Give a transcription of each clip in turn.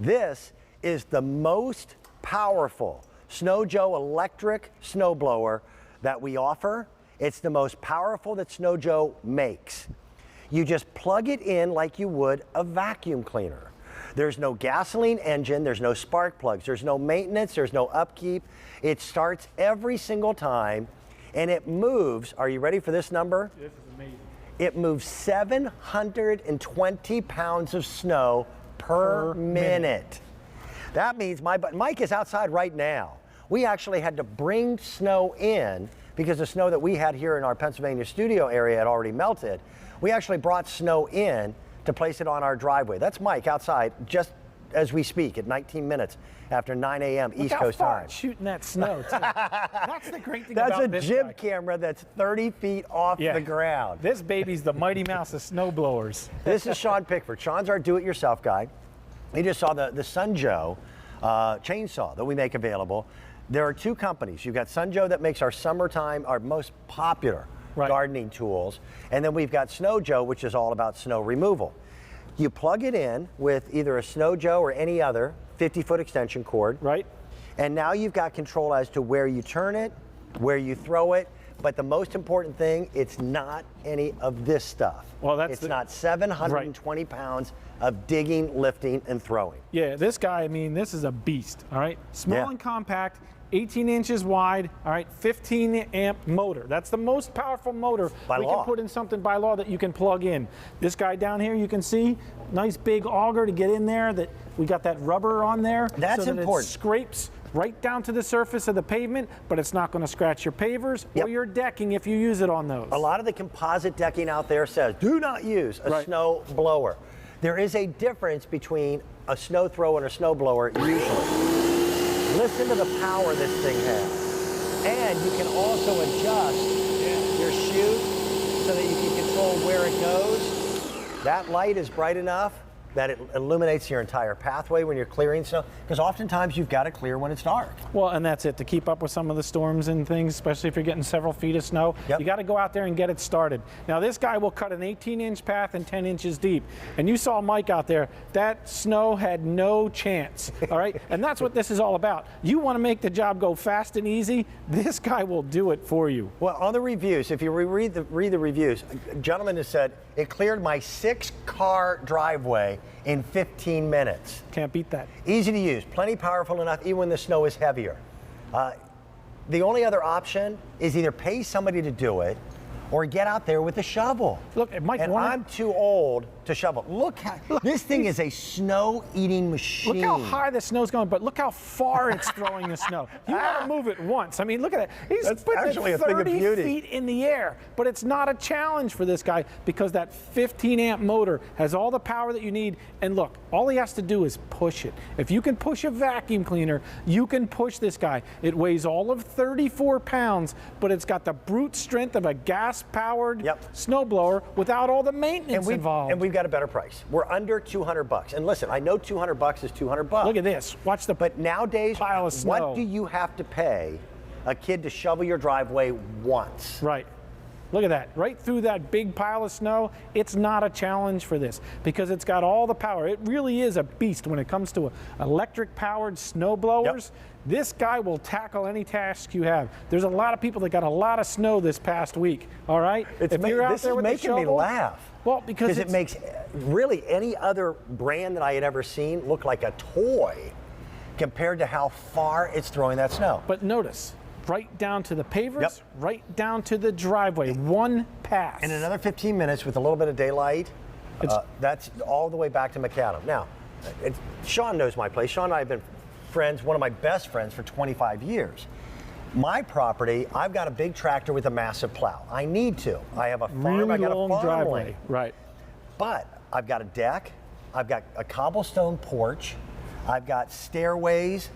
This is the most powerful Snow Joe electric snowblower that we offer. It's the most powerful that Snow Joe makes. You just plug it in like you would a vacuum cleaner. There's no gasoline engine, there's no spark plugs, there's no maintenance, there's no upkeep. It starts every single time and it moves, are you ready for this number? This is amazing. It moves 720 pounds of snow per minute. That means Mike is outside right now. We actually had to bring snow in because the snow that we had here in our Pennsylvania studio area had already melted. We actually brought snow in to place it on our driveway. That's Mike outside just as we speak at 19 minutes after 9 a.m. East Coast time. Shooting that snow too. That's the great thing about this That's a jib camera that's 30 feet off the ground. This baby's the Mighty Mouse of snow blowers. This is Sean Pickford. Sean's our do-it-yourself guy. He just saw the Sun Joe chainsaw that we make available. There are two companies. You've got Sun Joe that makes our summertime, our most popular gardening tools, and then we've got Snow Joe, which is all about snow removal. You plug it in with either a Snow Joe or any other 50-foot extension cord. Right. And now you've got control as to where you turn it, where you throw it, but the most important thing, it's not any of this stuff. Well, it's not 720 pounds of digging, lifting, and throwing. Yeah, this guy, I mean, this is a beast, all right? Small and compact, 18 inches wide, all right, 15 amp motor. That's the most powerful motor we can put in something by law that you can plug in. This guy down here, you can see, nice big auger to get in there. That we got that rubber on there. That's so that important. It scrapes right down to the surface of the pavement, but it's not going to scratch your pavers or your decking if you use it on those. A lot of the composite decking out there says, do not use a snow blower. There is a difference between a snow thrower and a snow blower usually. Listen to the power this thing has. And you can also adjust your chute so that you can control where it goes. That light is bright enough that it illuminates your entire pathway when you're clearing snow, because oftentimes you've got to clear when it's dark. Well, and that's it, to keep up with some of the storms and things, especially if you're getting several feet of snow, you got to go out there and get it started. Now this guy will cut an 18-inch path and 10 inches deep. And you saw Mike out there, that snow had no chance, all right? And that's what this is all about. You want to make the job go fast and easy, this guy will do it for you. Well, on the reviews, if you read the reviews, a gentleman has said, it cleared my 6-car driveway in 15 minutes. Can't beat that. Easy to use, plenty powerful enough even when the snow is heavier. The only other option is either pay somebody to do it or get out there with a shovel. Look, Mike, and I'm too old to shovel. Look, this thing is a snow-eating machine. Look how high the snow's going, but look how far it's throwing the snow. You want to move it once. I mean, look at that. He's putting it 30 feet in the air, but it's not a challenge for this guy because that 15-amp motor has all the power that you need. And look, all he has to do is push it. If you can push a vacuum cleaner, you can push this guy. It weighs all of 34 pounds, but it's got the brute strength of a gas-powered snowblower without all the maintenance involved. And we've got a better price. We're under $200. And listen, I know $200 is $200. Look at this. Watch the But nowadays, pile of snow. What do you have to pay a kid to shovel your driveway once? Right. Look at that. Right through that big pile of snow. It's not a challenge for this because it's got all the power. It really is a beast when it comes to electric-powered snow blowers. This guy will tackle any task you have. There's a lot of people that got a lot of snow this past week, all right? If you're out there with the shovel, making me laugh. Well, because it makes really any other brand that I had ever seen look like a toy compared to how far it's throwing that snow. But notice, right down to the pavers, right down to the driveway, one pass. In another 15 minutes with a little bit of daylight, that's all the way back to Macadam. Now, Sean knows my place. Sean and I have been friends, one of my best friends for 25 years. My property, I've got a big tractor with a massive plow. I need to. I have a farm, I got a farm driveway. lane. Right. But I've got a deck, I've got a cobblestone porch, I've got stairways.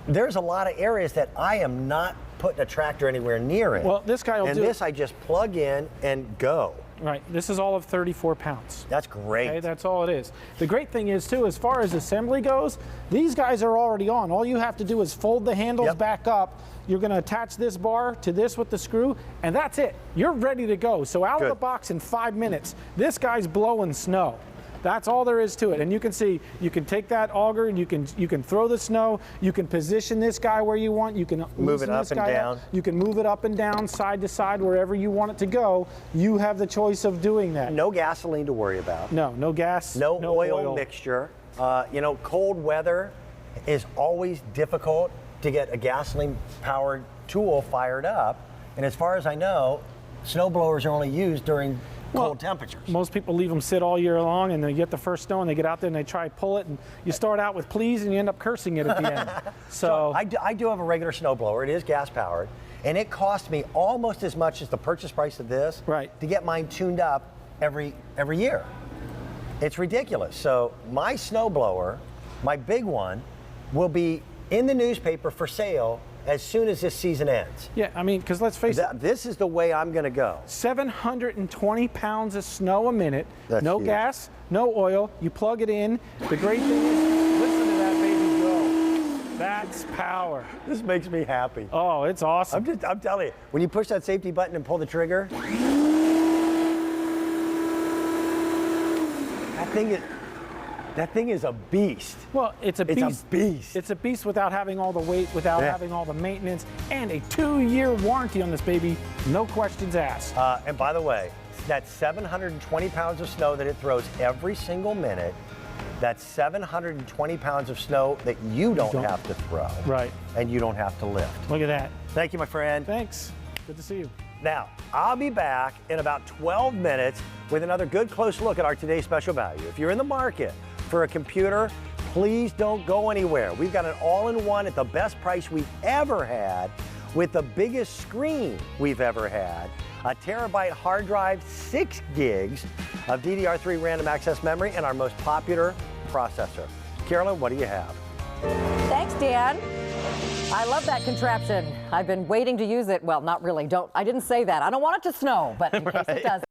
There's a lot of areas that I am not putting a tractor anywhere near it. Well, this guy will do this I just plug in and go. Right, this is all of 34 pounds. That's great. Okay, that's all it is. The great thing is too, as far as assembly goes, these guys are already on. All you have to do is fold the handles back up. You're gonna attach this bar to this with the screw, and that's it. You're ready to go. So out of the box in 5 minutes, this guy's blowing snow. That's all there is to it. And you can see, you can take that auger and you can throw the snow. You can position this guy where you want. You can move it up and down. You can move it up and down, side to side, wherever you want it to go. You have the choice of doing that. No gasoline to worry about. No gas. No oil mixture. You know, cold weather is always difficult to get a gasoline-powered tool fired up. And as far as I know, snow blowers are only used during cold temperatures. Most people leave them sit all year long, and they get the first snow, and they get out there and they try to pull it, and you start out with please, and you end up cursing it at the end. So I do have a regular snow blower. It is gas powered, and it cost me almost as much as the purchase price of this to get mine tuned up every year. It's ridiculous. So my snow blower, my big one, will be in the newspaper for sale as soon as this season ends. Yeah, I mean, because let's face it. This is the way I'm going to go. 720 pounds of snow a minute. That's no huge. gas, no oil. You plug it in. The great thing is, listen to that baby go. That's power. This makes me happy. Oh, it's awesome. I'm telling you, when you push that safety button and pull the trigger, that thing is a beast. Well, it's a beast. It's a beast. It's a beast without having all the weight, without having all the maintenance, and a 2-year warranty on this baby. No questions asked. And by the way, that 720 pounds of snow that it throws every single minute, that's 720 pounds of snow that you don't have to throw. Right. And you don't have to lift. Look at that. Thank you, my friend. Thanks. Good to see you. Now, I'll be back in about 12 minutes with another good close look at our today's special value. If you're in the market for a computer, please don't go anywhere. We've got an all-in-one at the best price we've ever had, with the biggest screen we've ever had, a terabyte hard drive, 6 gigs of DDR3 random access memory, and our most popular processor. Carolyn, what do you have? Thanks, Dan. I love that contraption. I've been waiting to use it. Well, not really. I didn't say that. I don't want it to snow, but in case it does.